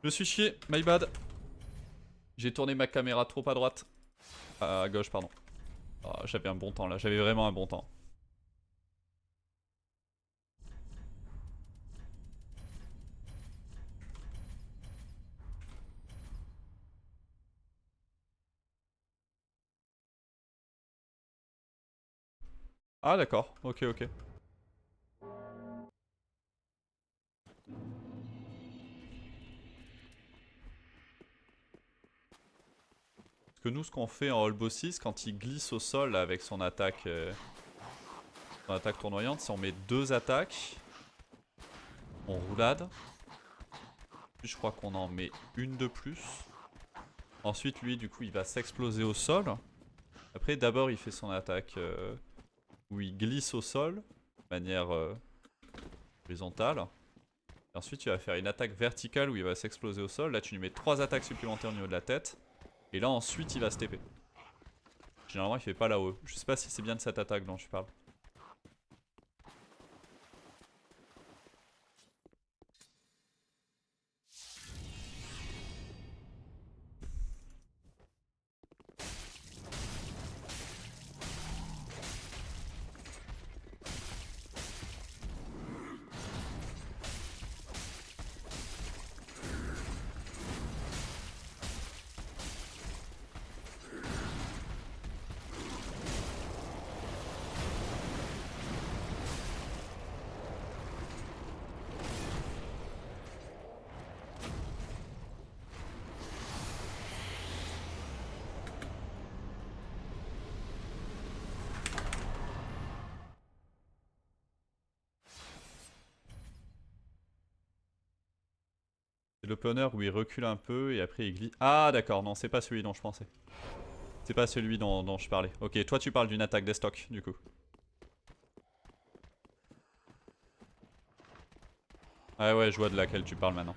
Je suis chié, my bad. J'ai tourné ma caméra trop à droite. À gauche, pardon. Ah, j'avais un bon temps là, j'avais vraiment un bon temps. Ah d'accord, ok ok. Parce que nous ce qu'on fait en All Boss 6, quand il glisse au sol là, avec son attaque tournoyante, c'est on met 2 attaques. On roulade. Puis je crois qu'on en met une de plus. Ensuite lui du coup il va s'exploser au sol. Après d'abord il fait son attaque où il glisse au sol, de manière horizontale. Et ensuite il va faire une attaque verticale où il va s'exploser au sol. Là tu lui mets 3 attaques supplémentaires au niveau de la tête. Et là ensuite il va se TP. Généralement il fait pas là-haut. Je sais pas si c'est bien de cette attaque dont je parle. C'est l'opener où il recule un peu et après il glisse. Ah d'accord, non c'est pas celui dont je pensais. C'est pas celui dont je parlais. Ok, toi tu parles d'une attaque des stocks du coup. Ah ouais, je vois de laquelle tu parles maintenant.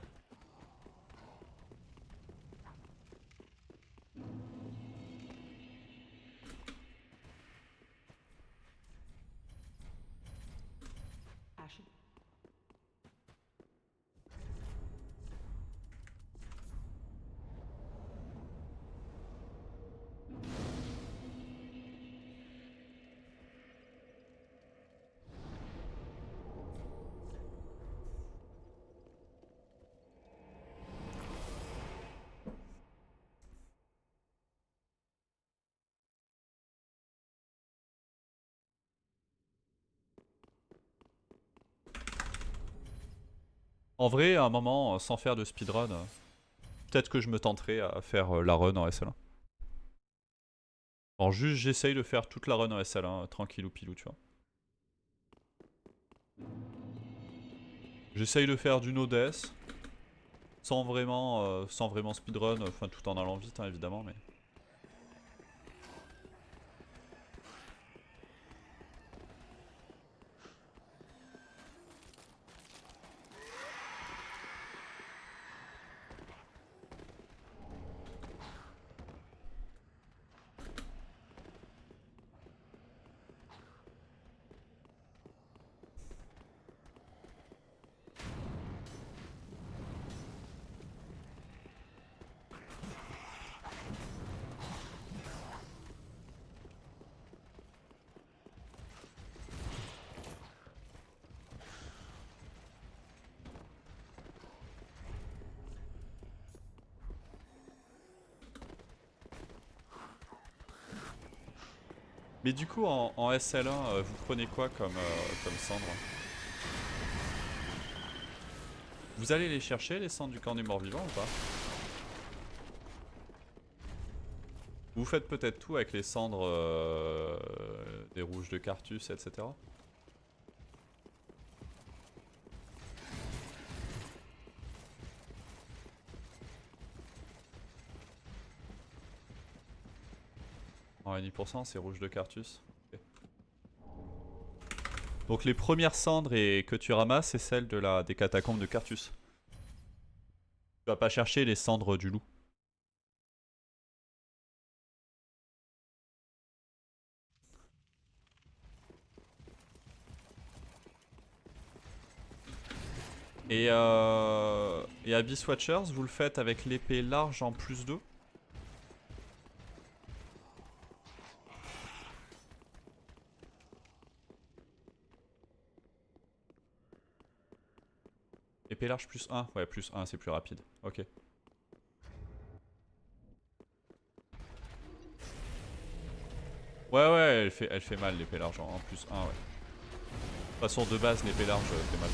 En vrai, à un moment, sans faire de speedrun, peut-être que je me tenterai à faire la run en SL1. Alors juste j'essaye de faire toute la run en SL1, tranquillou pilou, tu vois. J'essaye de faire du no death, sans vraiment speedrun, enfin tout en allant vite hein, évidemment, mais... Mais du coup en SL1, vous prenez quoi comme cendre? Vous allez les chercher les cendres du camp des morts vivants ou pas? Vous faites peut-être tout avec les cendres des rouges de Carthus, etc. En 10% c'est rouge de Carthus. Ok. Donc les premières cendres que tu ramasses, c'est celles des catacombes de Carthus. Tu vas pas chercher les cendres du loup. Et Et Abyss Watchers, vous le faites avec l'épée large en +2. Épée large +1. Ouais, +1, c'est plus rapide. Ok. Ouais, elle fait mal l'épée large en +1, ouais. De toute façon, de base, l'épée large fait mal.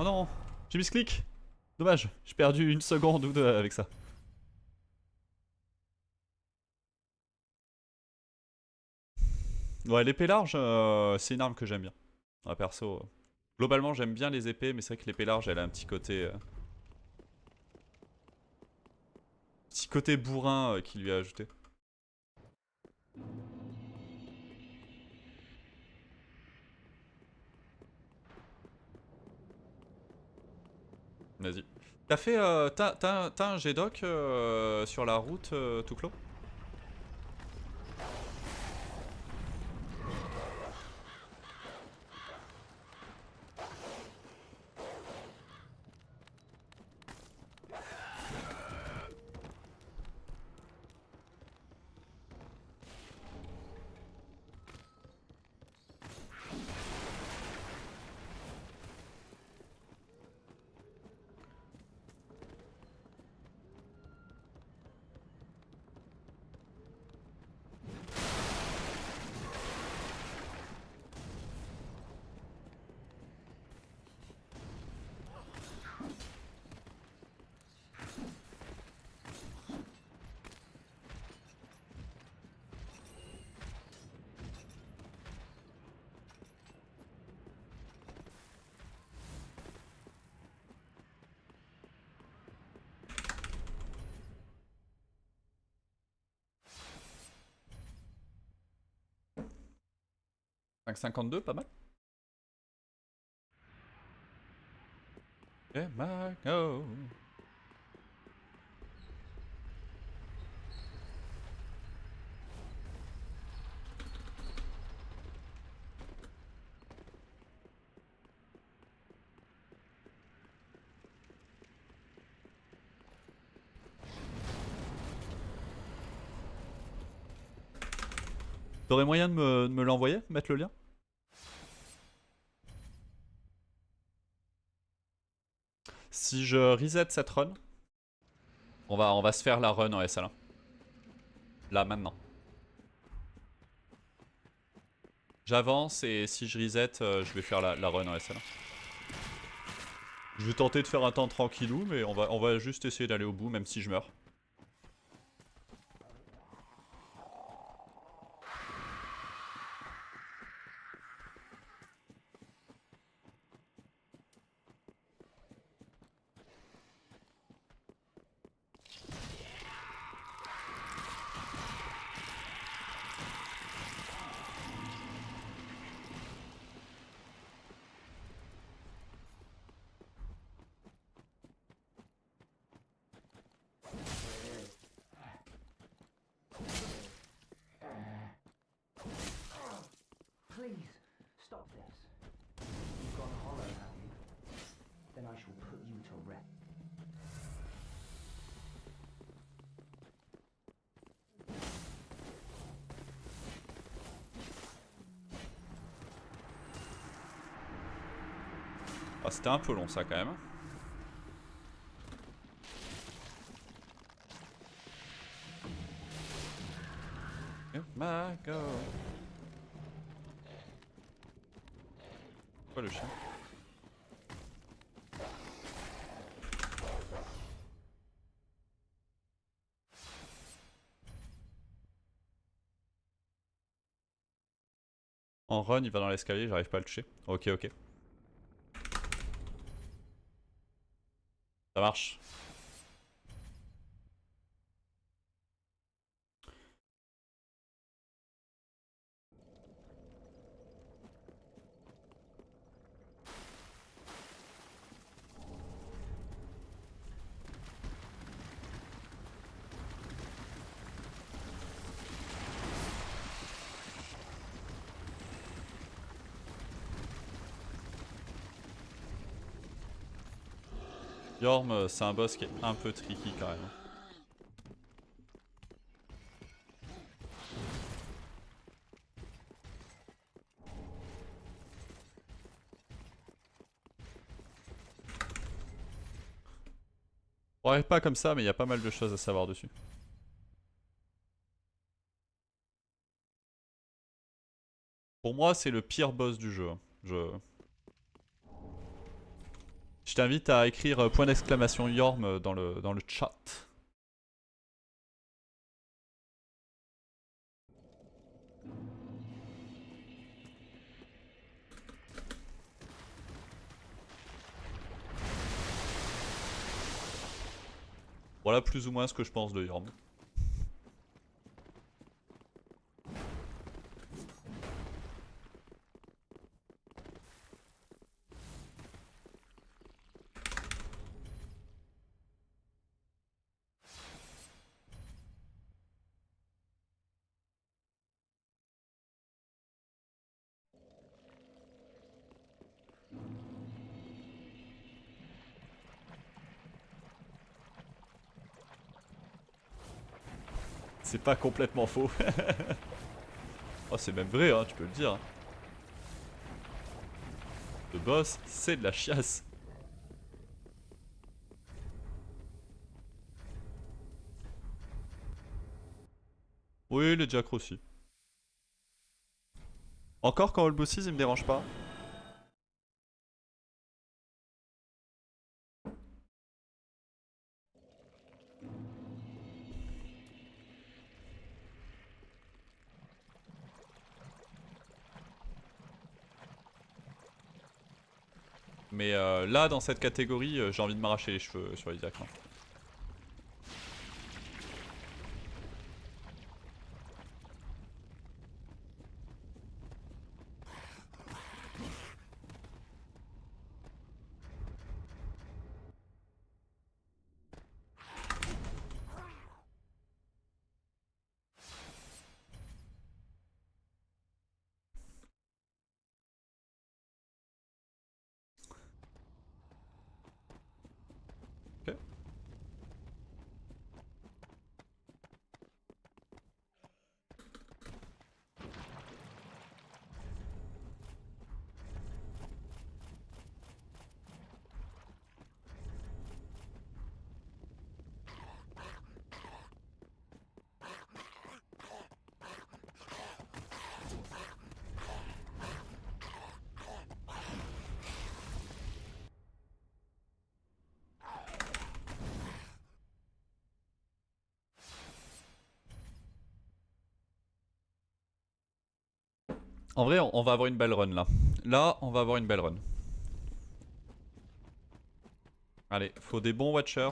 Oh non, j'ai mis ce clic. Dommage, j'ai perdu 1 seconde ou 2 avec ça. Ouais, l'épée large, c'est une arme que j'aime bien. Ouais, perso. Globalement, j'aime bien les épées, mais c'est vrai que l'épée large, elle a un petit côté bourrin qui lui a ajouté. Vas-y. T'as fait. T'as un G-Doc sur la route, tout clos? .552, pas mal. Eh my go. T'aurais moyen de me l'envoyer, mettre le lien? Si je reset cette run, on va se faire la run en SL1. Là, maintenant. J'avance et si je reset, je vais faire la run en SL1. Je vais tenter de faire un temps tranquillou, mais on va juste essayer d'aller au bout, même si je meurs. Please, stop this. You've gone hollow, have you? Then I shall put you to rest. Ah, c'était un peu long ça quand même. Oh my god. Quoi le chien? En run, il va dans l'escalier, j'arrive pas à le toucher. Ok, ok. Ça marche. Yorm, c'est un boss qui est un peu tricky quand même. Ouais, pas comme ça, mais il y a pas mal de choses à savoir dessus. Pour moi, c'est le pire boss du jeu. Je t'invite à écrire point d'exclamation Yorm dans le chat. Voilà plus ou moins ce que je pense de Yorm. C'est pas complètement faux. Oh, c'est même vrai, hein, tu peux le dire. Le boss, c'est de la chiasse. Oui, les Jack aussi. Encore quand all bosses, il me dérange pas. Mais là, dans cette catégorie, j'ai envie de m'arracher les cheveux sur les diacres. Ok. En vrai, on va avoir une belle run là. Là, on va avoir une belle run. Allez, faut des bons Watchers.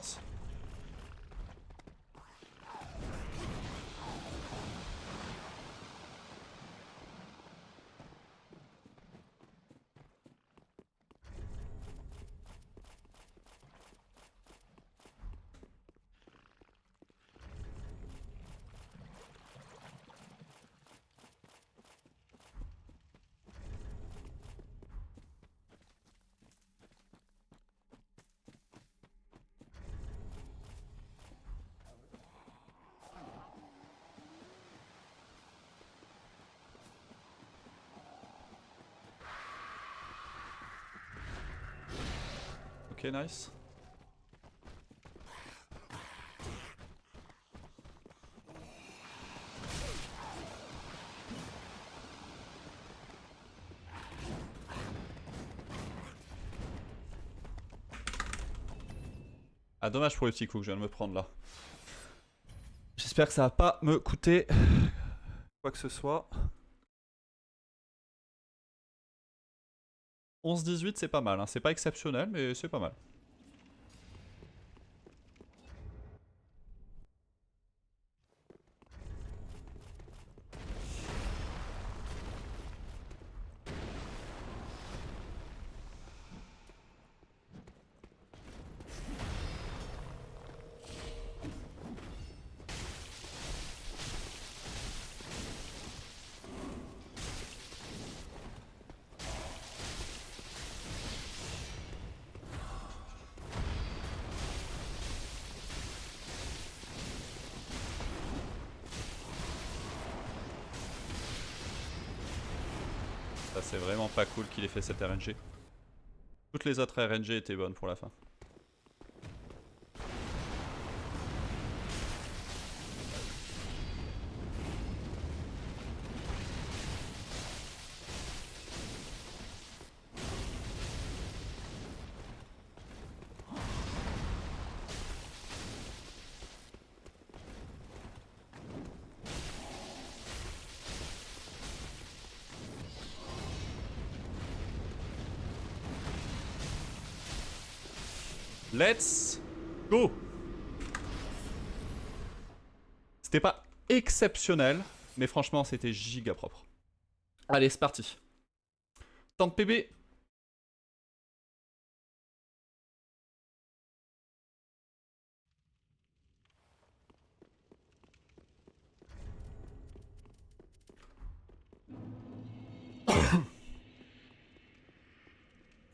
Ok, nice. Ah, dommage pour le petit coup que je viens de me prendre là. J'espère que ça va pas me coûter quoi que ce soit. 11-18, c'est pas mal, hein. C'est pas exceptionnel, mais c'est pas mal. c'est vraiment pas cool qu'il ait fait cette RNG. Toutes les autres RNG étaient bonnes pour la fin. Let's go! C'était pas exceptionnel, mais franchement c'était giga propre. Allez, c'est parti. Temps de PB.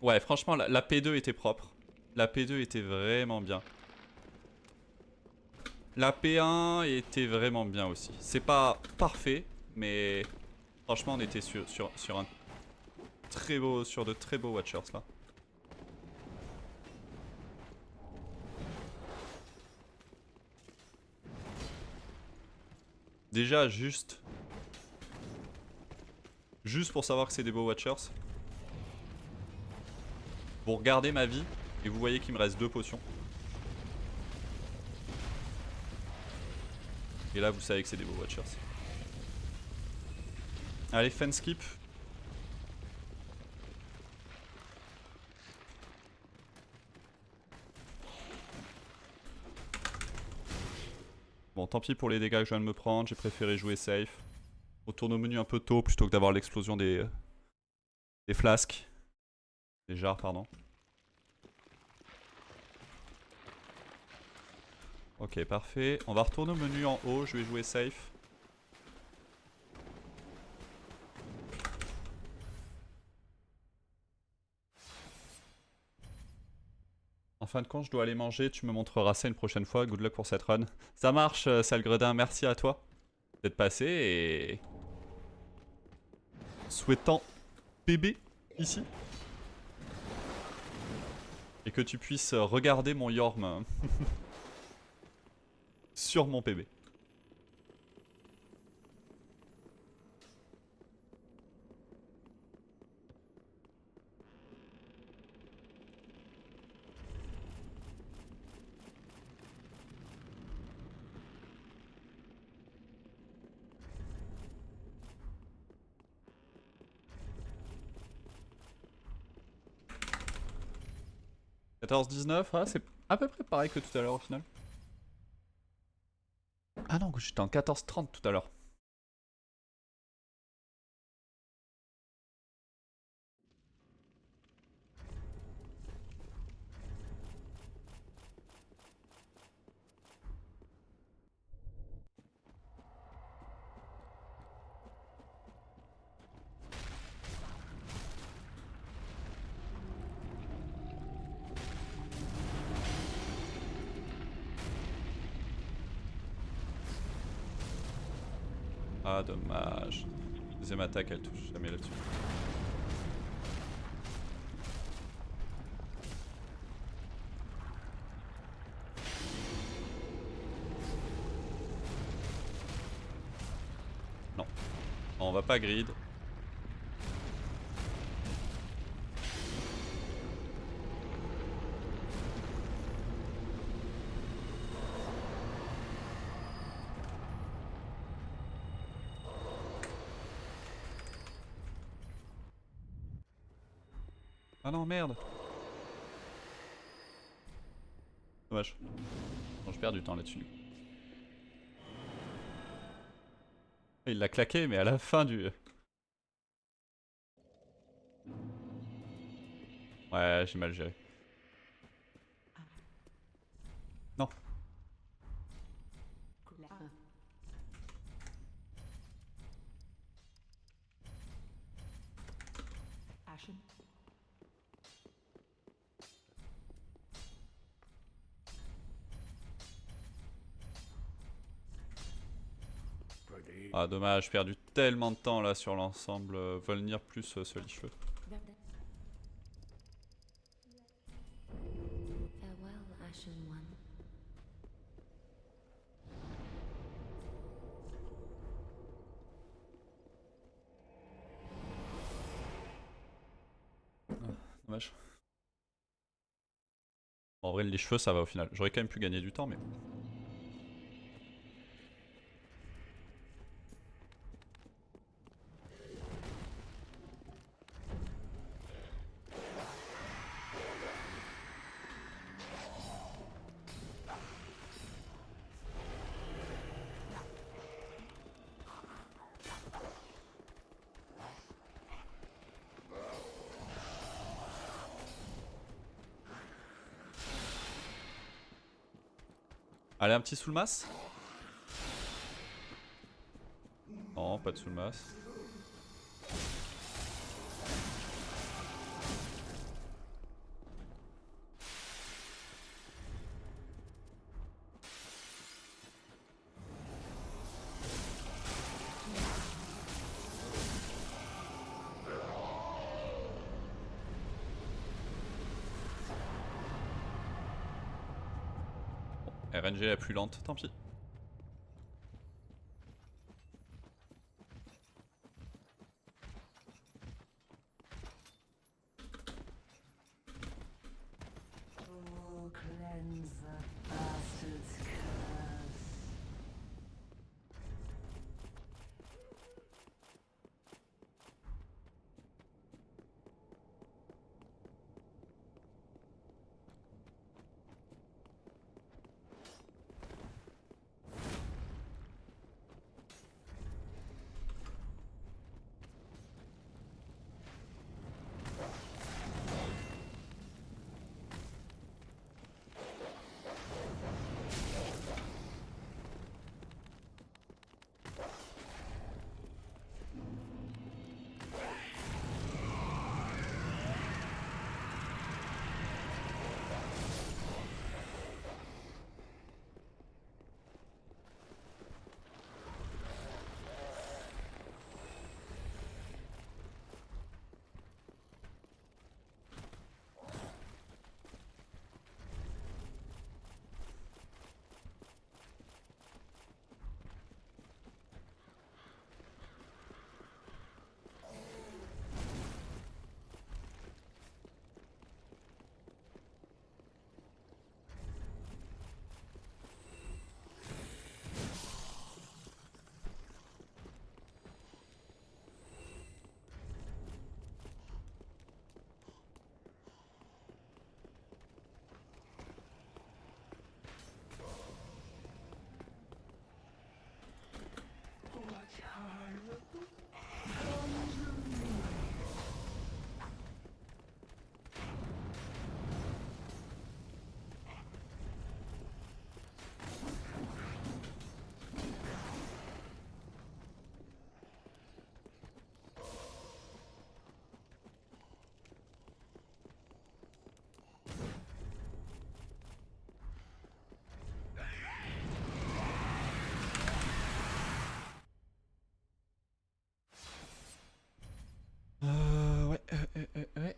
Ouais, franchement, la P2 était propre. La P2 était vraiment bien. La P1 était vraiment bien aussi. C'est pas parfait, mais franchement, on était sur un très beau, sur de très beaux Watchers là. Déjà, juste pour savoir que c'est des beaux Watchers, vous regardez ma vie et vous voyez qu'il me reste 2 potions. Et là, vous savez que c'est des beaux Watchers. Allez, fence skip. Bon, tant pis pour les dégâts que je viens de me prendre, j'ai préféré jouer safe. Retourne au menu un peu tôt plutôt que d'avoir l'explosion des flasques. Des jarres, pardon. Ok, parfait. On va retourner au menu en haut, je vais jouer safe. En fin de compte, je dois aller manger, tu me montreras ça une prochaine fois. Good luck pour cette run. Ça marche, sale gredin, merci à toi d'être passé et... Souhaitant PB ici. Et que tu puisses regarder mon Yorm sur mon PB. « 14-19, ah, c'est à peu près pareil que tout à l'heure au final. Ah non, j'étais en 14-30 tout à l'heure. Ah, dommage. Deuxième attaque, elle touche jamais là-dessus. Non. On va pas grid. Ah non, merde. Dommage. Bon, je perds du temps là-dessus. Il l'a claqué, mais à la fin du... Ouais, j'ai mal géré. Non. Ah dommage, j'ai perdu tellement de temps là sur l'ensemble Volnir plus ce lit-cheveux. Farewell, Ashen One. Dommage. Bon, en vrai les cheveux ça va au final. J'aurais quand même pu gagner du temps mais... Allez, un petit sous le masse? Non, pas de sous le masse. RNG la plus lente, tant pis. Oh, cleanse the bastard's curse. Ouais.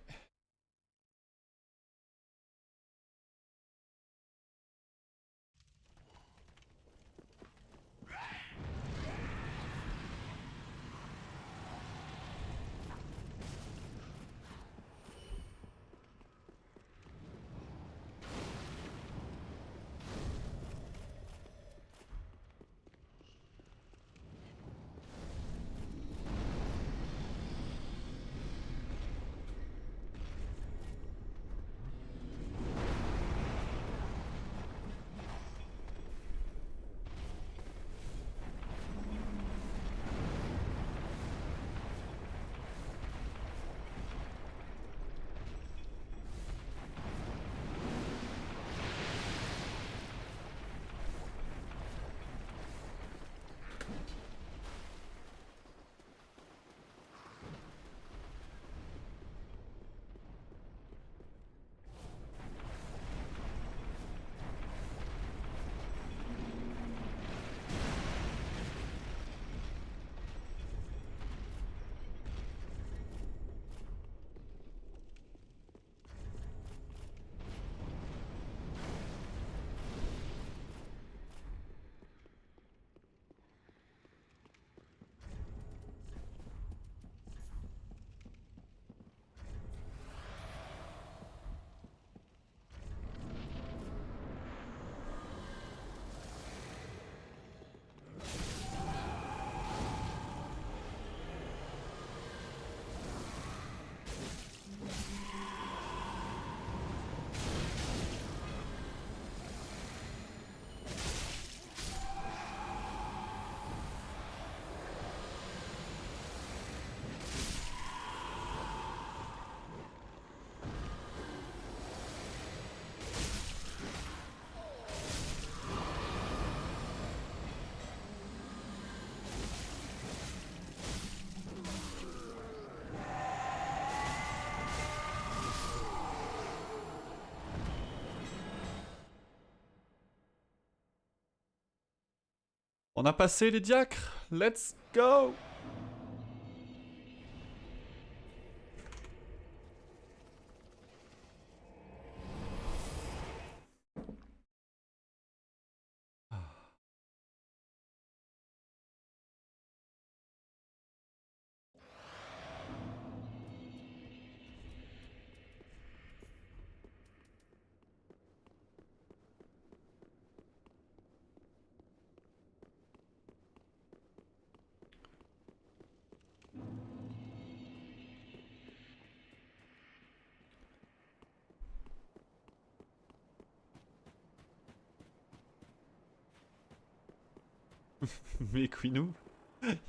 On a passé les diacres. Let's go. Mais Queenou,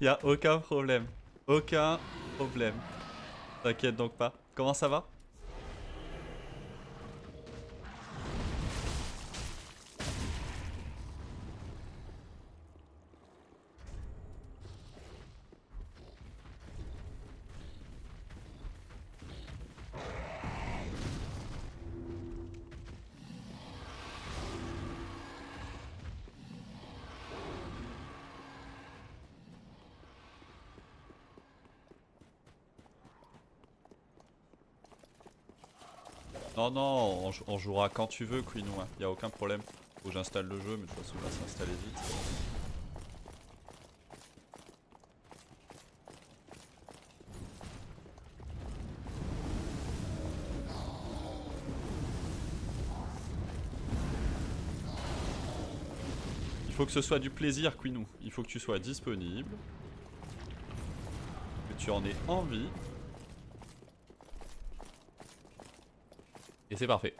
y a aucun problème. Aucun problème. T'inquiète donc pas. Comment ça va? Non, non, on jouera quand tu veux, Queenou. Hein. Y a aucun problème. Faut que j'installe le jeu, mais de toute façon, il va s'installer vite. Il faut que ce soit du plaisir, Queenou. Il faut que tu sois disponible. Que tu en aies envie. Et c'est parfait.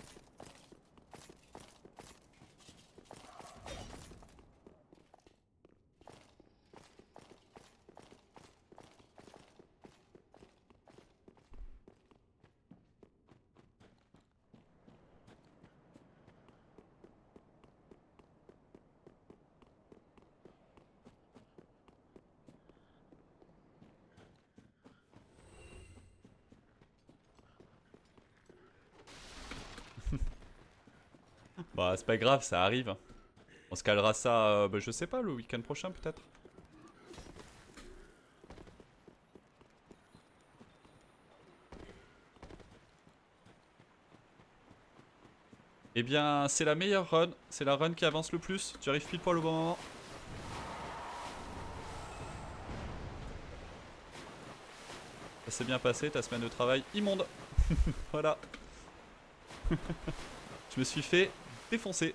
Bah, c'est pas grave, ça arrive. On se calera ça, bah, je sais pas, le week-end prochain peut-être. Eh bien, c'est la meilleure run. C'est la run qui avance le plus. Tu arrives pile poil au bon moment. Ça s'est bien passé, ta semaine de travail immonde. Voilà. Je me suis fait défoncer.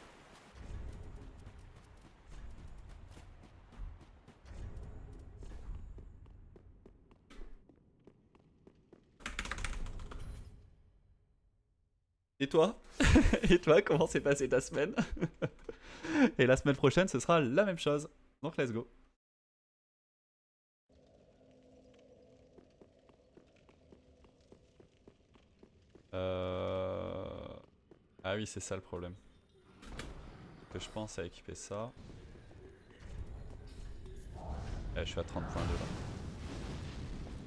Et toi? Et toi, comment s'est passée ta semaine? Et la semaine prochaine, ce sera la même chose. Donc, let's go. Ah oui, c'est ça le problème. Que je pense à équiper ça. Je suis à 30 points de là.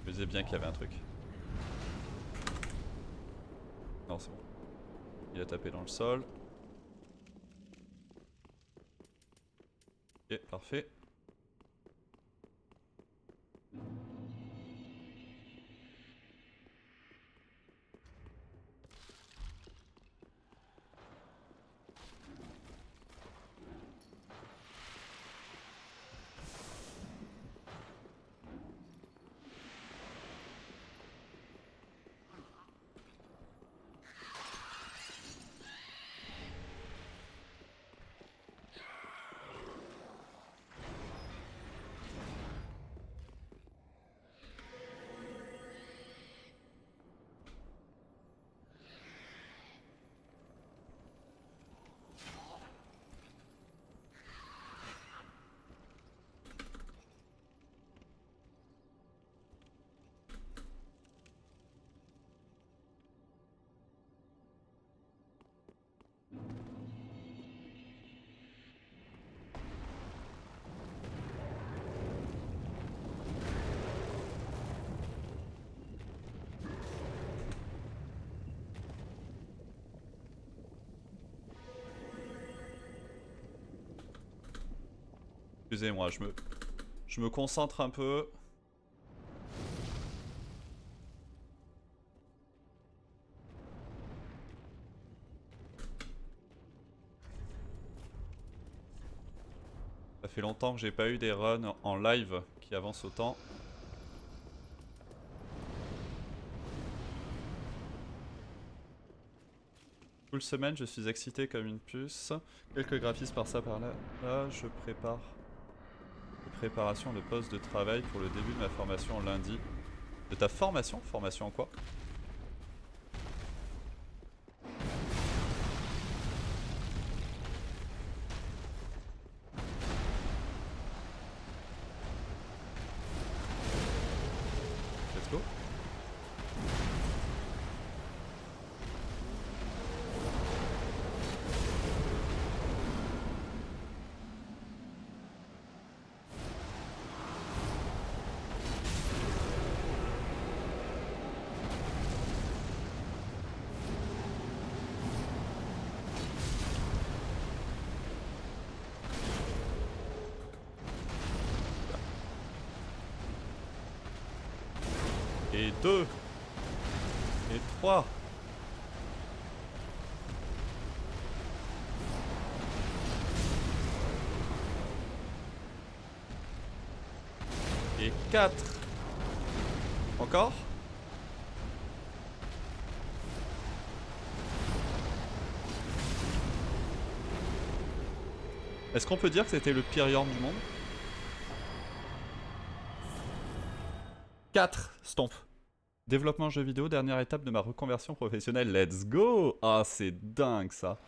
Je me disais bien qu'il y avait un truc. Non, c'est bon. Il a tapé dans le sol. Ok, parfait. Excusez-moi, je me concentre un peu. Ça fait longtemps que j'ai pas eu des runs en live qui avancent autant. Full semaine, je suis excité comme une puce. Quelques graphismes par ça par là. Là, je prépare. Préparation de poste de travail pour le début de ma formation lundi. De ta formation? Formation en quoi? Let's go. Et 2. Et 3. Et 4. Encore? Est-ce qu'on peut dire que c'était le pire Yorm du monde? 4. Stomp. Développement jeu vidéo, dernière étape de ma reconversion professionnelle. Let's go! Ah, c'est dingue ça.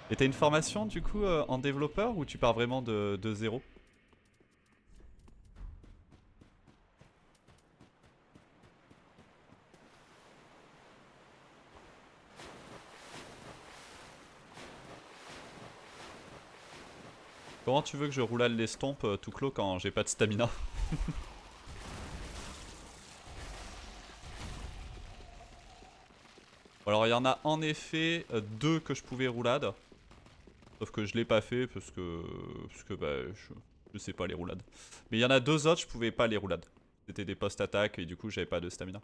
Et t'as une formation du coup en développeur ou tu pars vraiment de zéro? Comment tu veux que je roulade les stompes tout clos quand j'ai pas de stamina? Alors il y en a en effet 2 que je pouvais roulade. Sauf que je l'ai pas fait parce que bah, je sais pas les roulades. Mais il y en a 2 autres, je pouvais pas les roulades. C'était des post-attaques et du coup j'avais pas de stamina.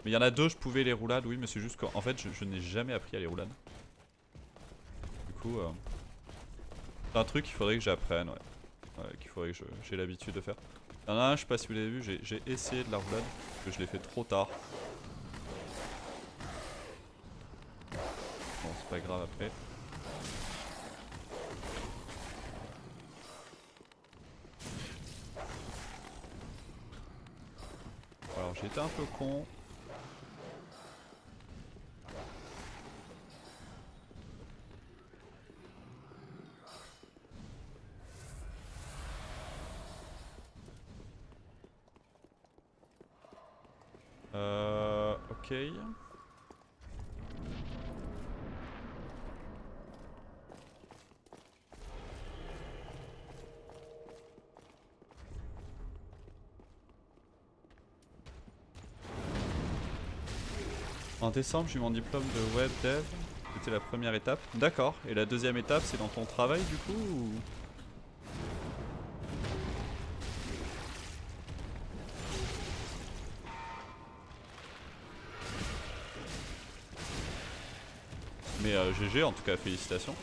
Mais il y en a 2, je pouvais les roulades, oui, mais c'est juste qu'en fait je n'ai jamais appris à les roulades. Du coup, c'est un truc qu'il faudrait que j'apprenne, ouais. Qu'il faudrait que j'ai l'habitude de faire. Il y en a un, je sais pas si vous l'avez vu, j'ai essayé de la roulade, parce que je l'ai fait trop tard. Bon, c'est pas grave après. Alors j'ai été un peu con. Ok. En décembre, j'ai eu mon diplôme de web dev. C'était la première étape. D'accord. Et la deuxième étape, c'est dans ton travail du coup ou... Mais GG, en tout cas, félicitations.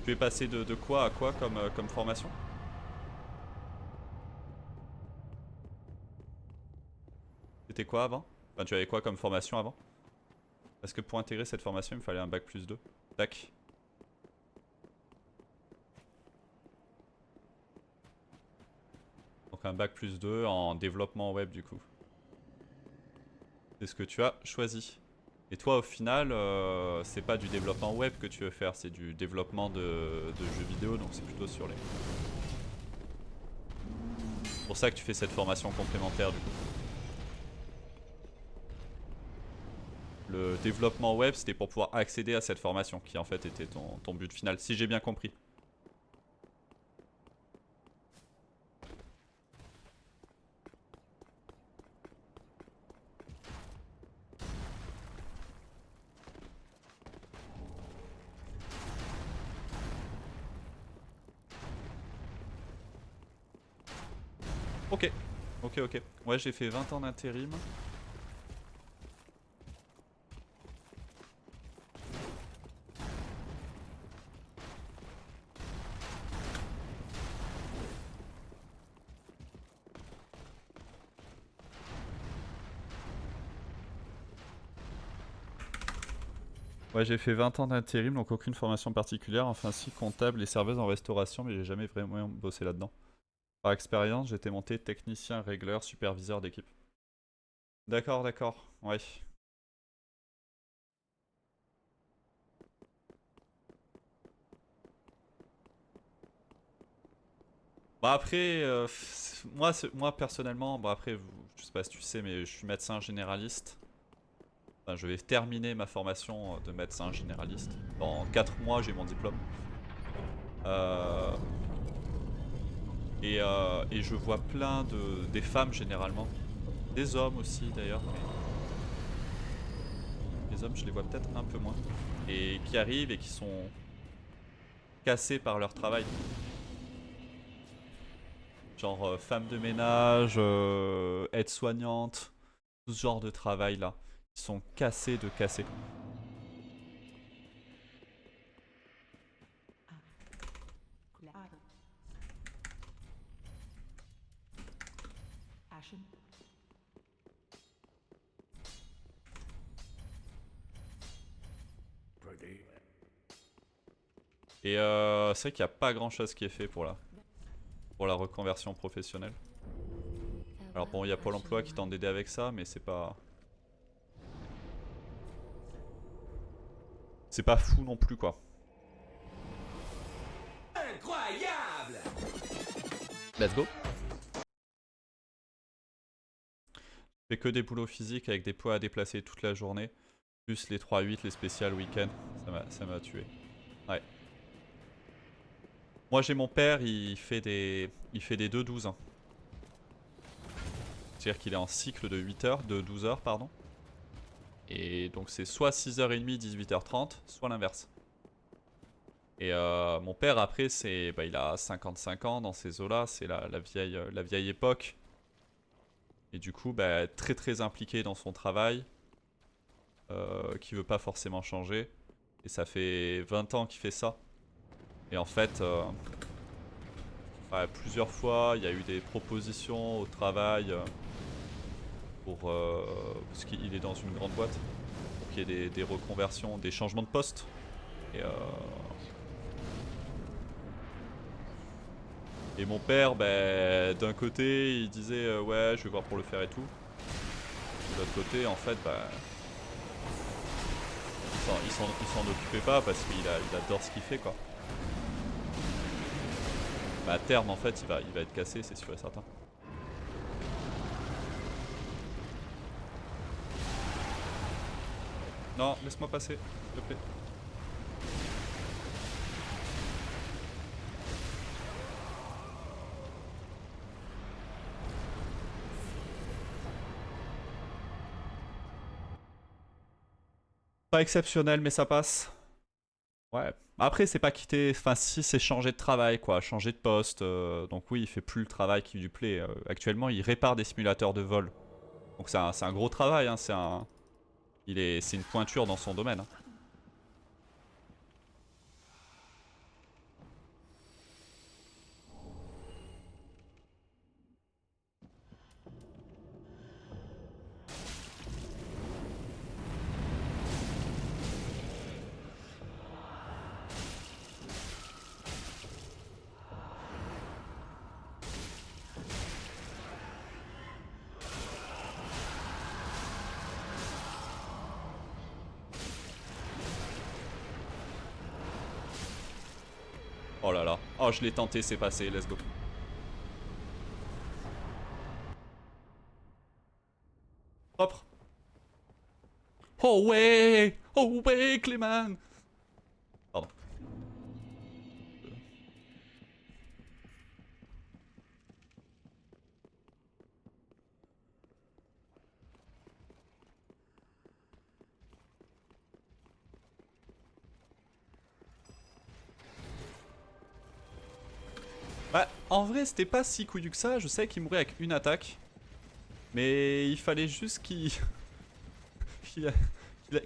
Tu es passé de quoi à quoi comme formation? C'était quoi avant? Enfin, tu avais quoi comme formation avant? Parce que pour intégrer cette formation, il me fallait un bac plus 2. Tac. Donc un bac plus 2 en développement web du coup. C'est ce que tu as choisi. Et toi au final, c'est pas du développement web que tu veux faire, c'est du développement de jeux vidéo, donc c'est plutôt sur les... C'est pour ça que tu fais cette formation complémentaire du coup. Le développement web, c'était pour pouvoir accéder à cette formation, qui en fait était ton but final, si j'ai bien compris. Ok. Ok, ok. Ouais, j'ai fait 20 ans d'intérim. Ouais, j'ai fait 20 ans d'intérim, donc aucune formation particulière. Enfin, si, comptable et serveuse en restauration, mais j'ai jamais vraiment bossé là-dedans. Par expérience, j'étais monté technicien, régleur, superviseur d'équipe. D'accord, d'accord. Ouais. Bah après, moi personnellement, bah après, je sais pas si tu sais, mais je suis médecin généraliste. Enfin, je vais terminer ma formation de médecin généraliste. Dans 4 mois, j'ai mon diplôme. Euh, et je vois plein des femmes généralement. Des hommes aussi d'ailleurs, mais les hommes, je les vois peut-être un peu moins. Et qui arrivent et qui sont cassés par leur travail. Genre femme de ménage, aide-soignante, tout ce genre de travail là. Ils sont cassés de casser. Et c'est vrai qu'il n'y a pas grand chose qui est fait pour la reconversion professionnelle. Alors bon, il y a Farewell, Pôle emploi Ashen qui One. tente d'aider avec ça, mais c'est pas... C'est pas fou non plus quoi. Incroyable! Let's go. Je fais que des boulots physiques avec des poids à déplacer toute la journée. Plus les 3-8, les spéciales week-end. Ça m'a tué. Ouais. Moi j'ai mon père, il fait des 2-12. Hein. C'est-à-dire qu'il est en cycle de 8 heures, de 12 heures, pardon. Et donc c'est soit 6h30, 18h30, soit l'inverse. Et mon père après, bah, il a 55 ans dans ces eaux-là, c'est la vieille époque. Et du coup, bah, très très impliqué dans son travail, qui veut pas forcément changer. Et ça fait 20 ans qu'il fait ça. Et en fait, ouais, plusieurs fois, il y a eu des propositions au travail parce qu'il est dans une grande boîte, pour qu'il y ait des reconversions, des changements de poste. Et, et mon père, ben, d'un côté, il disait ouais, je vais voir pour le faire et tout. De l'autre côté, en fait, bah, il s'en occupait pas parce il adore ce qu'il fait, quoi. Bah, à terme, en fait, il va être cassé, c'est sûr et certain. Non, laisse-moi passer, s'il te plaît. Pas exceptionnel, mais ça passe. Ouais. Après, c'est pas quitter. Enfin, si, c'est changer de travail, quoi. Changer de poste. Donc, oui, il fait plus le travail qui lui plaît. Actuellement, il répare des simulateurs de vol. Donc, c'est un gros travail. Hein. C'est une pointure dans son domaine. Hein. Oh là là. Oh, je l'ai tenté, c'est passé. Let's go. Propre. Oh ouais. Oh ouais, Clément. Pardon. Bah, en vrai, c'était pas si couillu que ça. Je sais qu'il mourait avec une attaque. Mais il fallait juste qu'il...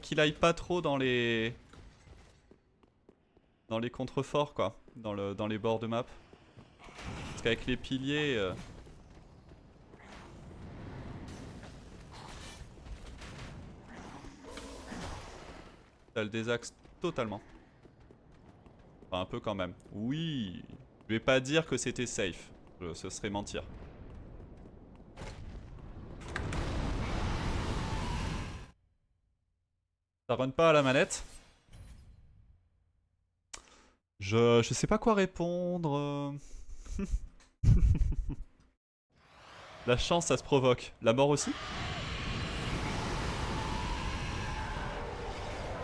qu'il aille pas trop dans les... Dans les contreforts, quoi. Dans les bords de map. Parce qu'avec les piliers... ça le désaxe totalement. Enfin, un peu quand même. Oui. Je vais pas dire que c'était safe. Ce serait mentir. Ça run pas à la manette. Je sais pas quoi répondre. La chance, ça se provoque. La mort aussi?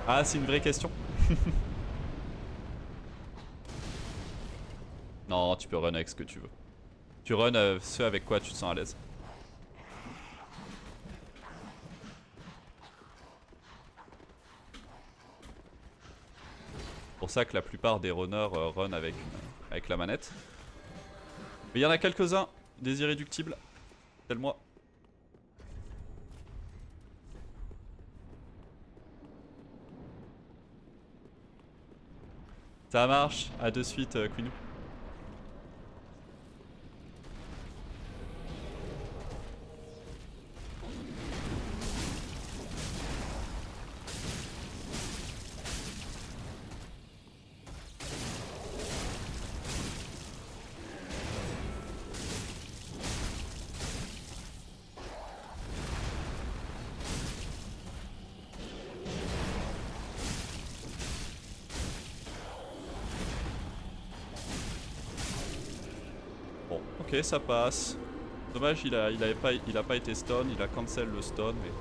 Ah, c'est une vraie question. Non, tu peux run avec ce que tu veux. Tu run ce avec quoi tu te sens à l'aise. C'est pour ça que la plupart des runners run avec la manette. Mais il y en a quelques-uns, des irréductibles, tel moi. Ça marche, à de suite, Quinu. Bon, ok, ça passe. Dommage, il a pas été stun, il a cancel le stun, mais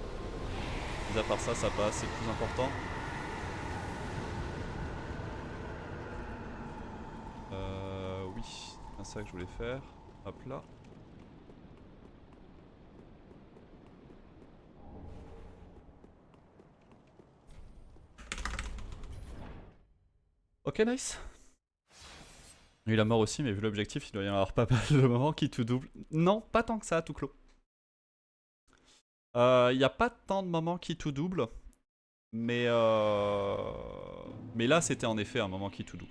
mis à part ça, ça passe, c'est le plus important. Oui, c'est ça que je voulais faire. Hop là. Ok, nice. Il a mort aussi, mais vu l'objectif, il doit y en avoir pas mal de moments qui tout double. Non, pas tant que ça, tout clos. Il n'y a pas tant de moments qui tout double. Mais là, c'était en effet un moment qui tout double.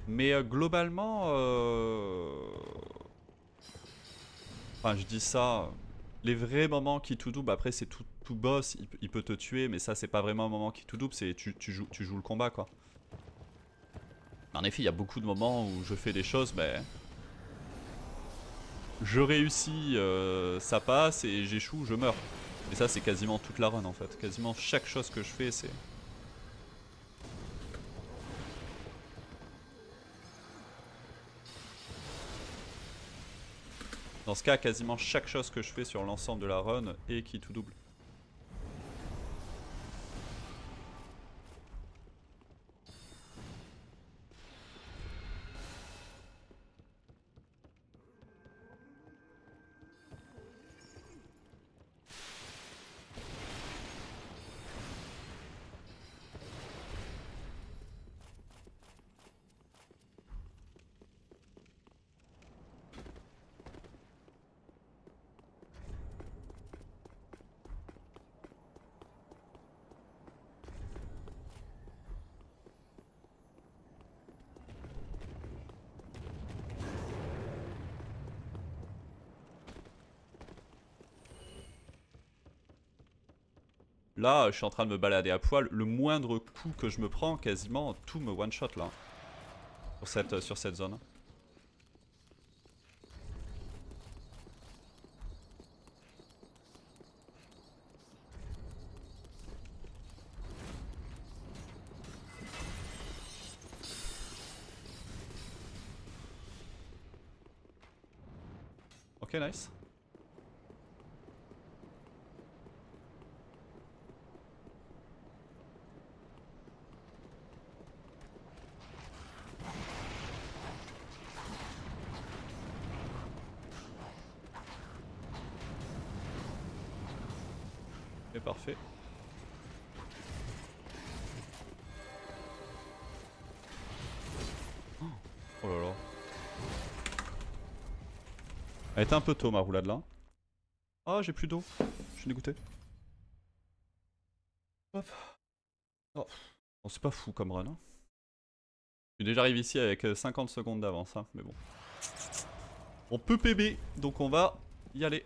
Mais globalement... Enfin, je dis ça... Les vrais moments qui tout double, après c'est tout boss, il peut te tuer, mais ça c'est pas vraiment un moment qui tout double, c'est tu joues le combat quoi. En effet, il y a beaucoup de moments où je fais des choses, mais... Je réussis, ça passe, et j'échoue, je meurs. Et ça c'est quasiment toute la run en fait. Quasiment chaque chose que je fais c'est... Dans ce cas, quasiment chaque chose que je fais sur l'ensemble de la run est qui tout double. Là, je suis en train de me balader à poil. Le moindre coup que je me prends, quasiment tout me one-shot là. Sur cette zone. Ok, nice. C'est parfait. Oh là là. Elle était un peu tôt ma roulade là. Ah, j'ai plus d'eau. Je suis dégoûté. Hop. Oh. Bon, c'est pas fou comme run. Hein. Je suis déjà arrivé ici avec 50 secondes d'avance, hein, mais bon. On peut PB, donc on va y aller.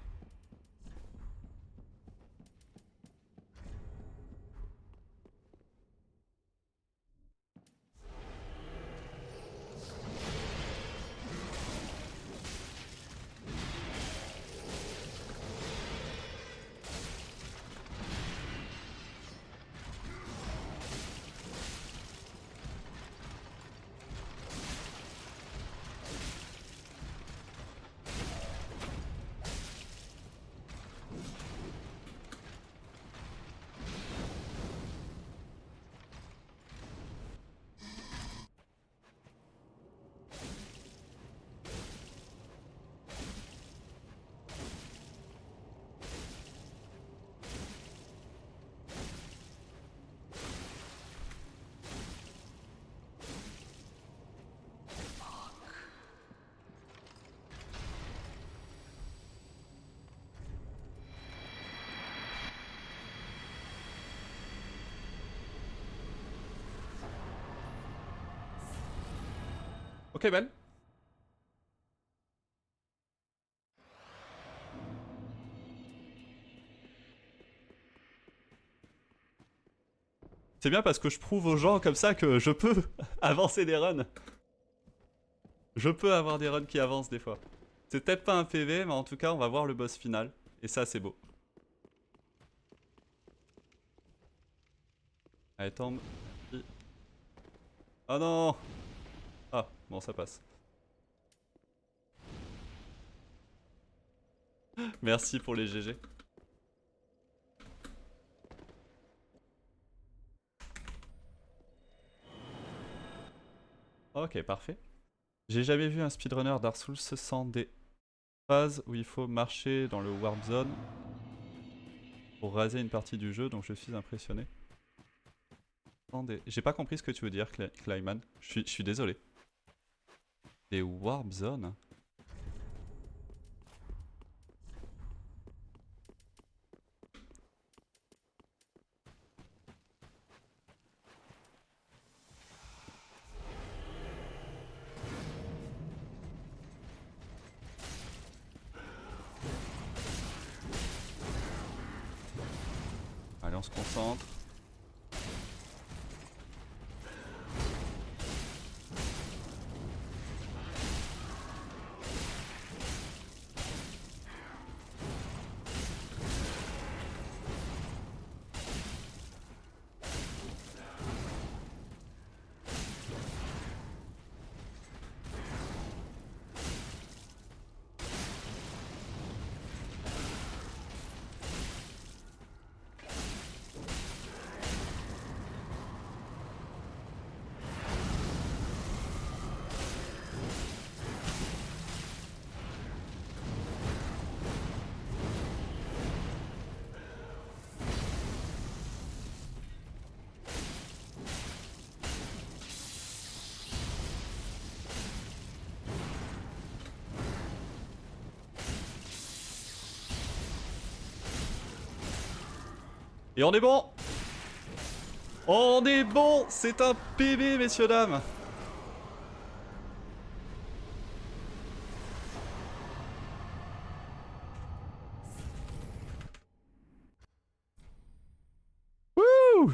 Ok, belle. C'est bien parce que je prouve aux gens comme ça que je peux avancer des runs. Je peux avoir des runs qui avancent des fois. C'est peut-être pas un PV, mais en tout cas, on va voir le boss final. Et ça, c'est beau. Allez, tombe. Oh non! Ah, bon, ça passe. Merci pour les GG. Ok, parfait. J'ai jamais vu un speedrunner Dark Souls sans des phases où il faut marcher dans le Warp Zone pour raser une partie du jeu, donc je suis impressionné. Attendez, j'ai pas compris ce que tu veux dire, Clayman. Je suis désolé. Des Warp Zones? Allez, on se concentre. Et on est bon! On est bon! C'est un PB, messieurs, dames! Wouh!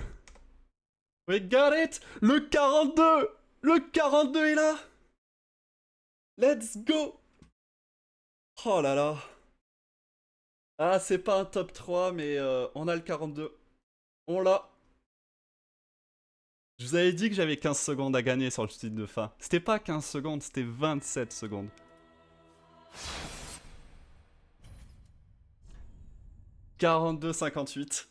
We got it! Le 42! Le 42 est là! Let's go! Oh là là! Ah, c'est pas un top 3, mais on a le 42. On l'a! Je vous avais dit que j'avais 15 secondes à gagner sur le site de fin. C'était pas 15 secondes, c'était 27 secondes. « 42,58.